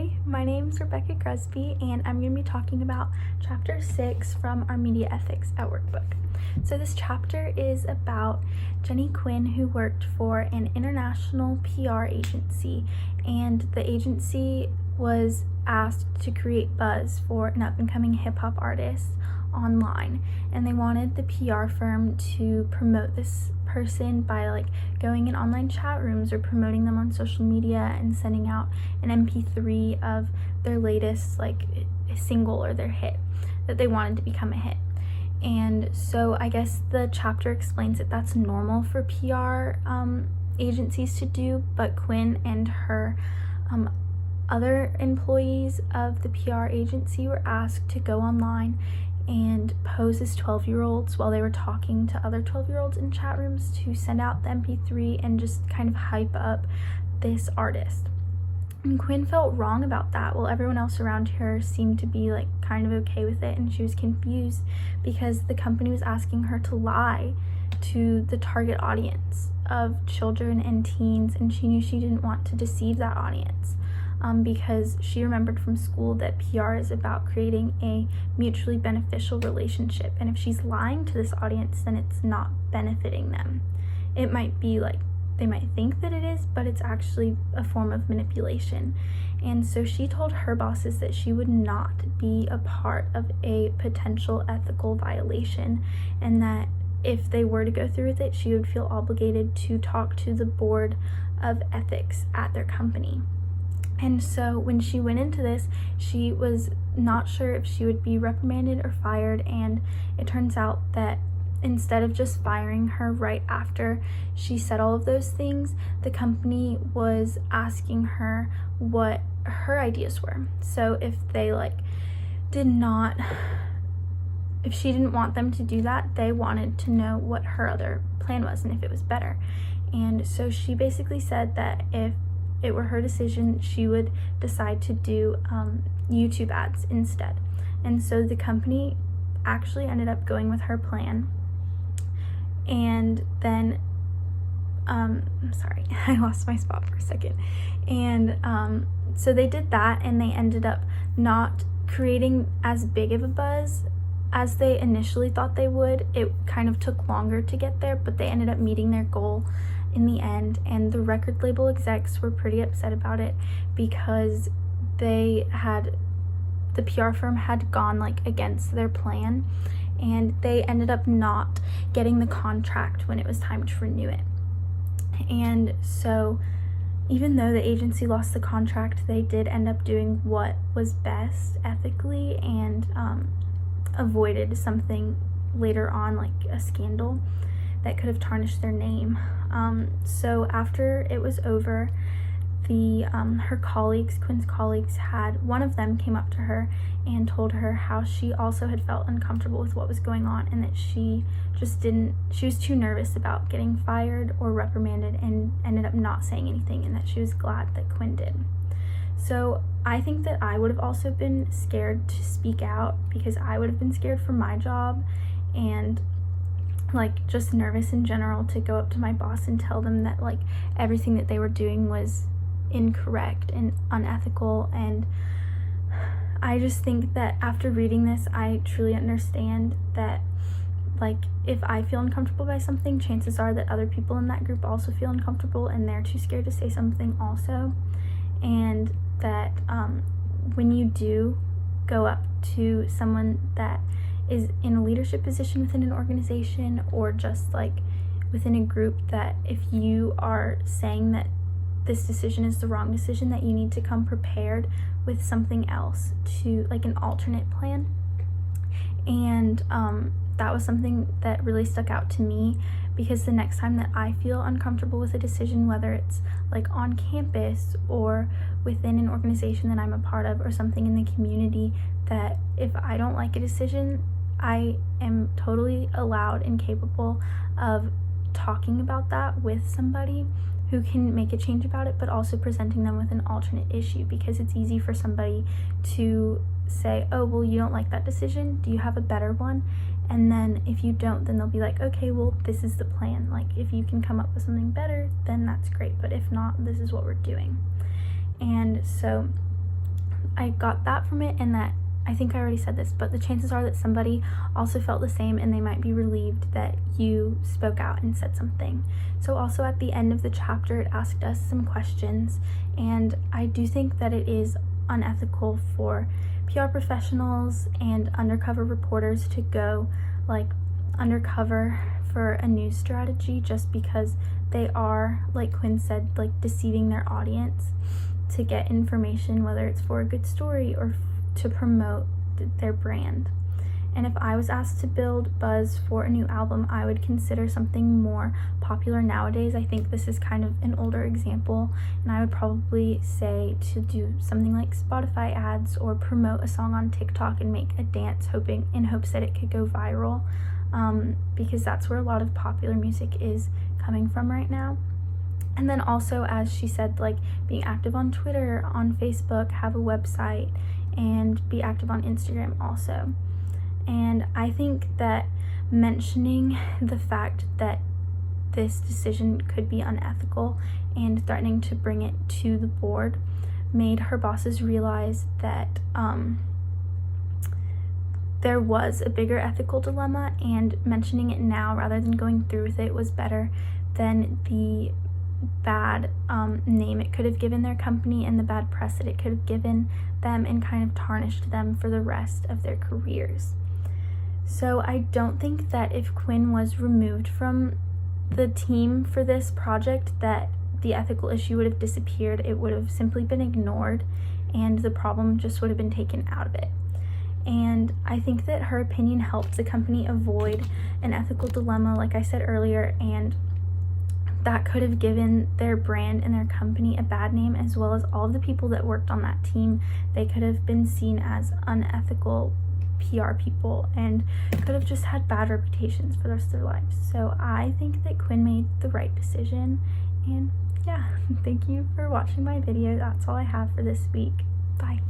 Hi, my name is Rebecca Cresby, and I'm going to be talking about Chapter 6 from our Media Ethics at Work book. So this chapter is about Jenny Quinn, who worked for an international PR agency, and the agency was asked to create buzz for an up-and-coming hip-hop artist online, and they wanted the PR firm to promote this person by going in online chat rooms or promoting them on social media and sending out an MP3 of their latest single or their hit that they wanted to become a hit. And so I guess the chapter explains that that's normal for PR agencies to do, but Quinn and her other employees of the PR agency were asked to go online and pose as 12-year-olds while they were talking to other 12-year-olds in chat rooms to send out the MP3 and just kind of hype up this artist. And Quinn felt wrong about that, while everyone else around her seemed to be kind of okay with it, and she was confused because the company was asking her to lie to the target audience of children and teens, and she knew she didn't want to deceive that audience. Because she remembered from school that PR is about creating a mutually beneficial relationship, and if she's lying to this audience, then it's not benefiting them. It might be they might think that it is, but it's actually a form of manipulation. And so she told her bosses that she would not be a part of a potential ethical violation, and that if they were to go through with it, she would feel obligated to talk to the board of ethics at their company. And so when she went into this, she was not sure if she would be reprimanded or fired, and it turns out that instead of just firing her right after she said all of those things, the company was asking her what her ideas were. So if they if she didn't want them to do that, they wanted to know what her other plan was and if it was better. And so she basically said that if it were her decision, she would decide to do YouTube ads instead. And so the company actually ended up going with her plan. And then, sorry, I lost my spot for a second. And so they did that, and they ended up not creating as big of a buzz as they initially thought they would. It kind of took longer to get there, but they ended up meeting their goal in the end, and the record label execs were pretty upset about it because the PR firm had gone against their plan, and they ended up not getting the contract when it was time to renew it. And so even though the agency lost the contract, they did end up doing what was best ethically and avoided something later on, a scandal that could have tarnished their name. So after it was over, her colleagues, Quinn's colleagues, one of them came up to her and told her how she also had felt uncomfortable with what was going on, and that she was too nervous about getting fired or reprimanded, and ended up not saying anything, and that she was glad that Quinn did. So I think that I would have also been scared to speak out, because I would have been scared for my job, and just nervous in general to go up to my boss and tell them that everything that they were doing was incorrect and unethical. And I just think that after reading this, I truly understand that if I feel uncomfortable by something, chances are that other people in that group also feel uncomfortable, and they're too scared to say something also. And that when you do go up to someone that is in a leadership position within an organization, or just within a group, that if you are saying that this decision is the wrong decision, that you need to come prepared with something else, to an alternate plan. And that was something that really stuck out to me, because the next time that I feel uncomfortable with a decision, whether it's on campus or within an organization that I'm a part of, or something in the community, that if I don't like a decision, I am totally allowed and capable of talking about that with somebody who can make a change about it, but also presenting them with an alternate issue, because it's easy for somebody to say, oh, well, you don't like that decision, do you have a better one? And then if you don't, then they'll be like, okay, well, this is the plan. If you can come up with something better, then that's great, but if not, this is what we're doing. And so I got that from it, and that I think I already said this, but the chances are that somebody also felt the same and they might be relieved that you spoke out and said something. So also at the end of the chapter, it asked us some questions, and I do think that it is unethical for PR professionals and undercover reporters to go like undercover for a news strategy just because they are, like Quinn said, like deceiving their audience to get information, whether it's for a good story or to promote their brand. And if I was asked to build buzz for a new album, I would consider something more popular nowadays. I think this is kind of an older example, and I would probably say to do something like Spotify ads or promote a song on TikTok and make a dance in hopes that it could go viral, because that's where a lot of popular music is coming from right now. And then also, as she said, like being active on Twitter, on Facebook, have a website, and be active on Instagram also. And I think that mentioning the fact that this decision could be unethical and threatening to bring it to the board made her bosses realize that there was a bigger ethical dilemma, and mentioning it now rather than going through with it was better than the bad name it could have given their company and the bad press that it could have given them and kind of tarnished them for the rest of their careers. So I don't think that if Quinn was removed from the team for this project that the ethical issue would have disappeared. It would have simply been ignored and the problem just would have been taken out of it. And I think that her opinion helped the company avoid an ethical dilemma, like I said earlier, and that could have given their brand and their company a bad name, as well as all of the people that worked on that team. They could have been seen as unethical PR people and could have just had bad reputations for the rest of their lives. So I think that Quinn made the right decision. And yeah, thank you for watching my video. That's all I have for this week. Bye.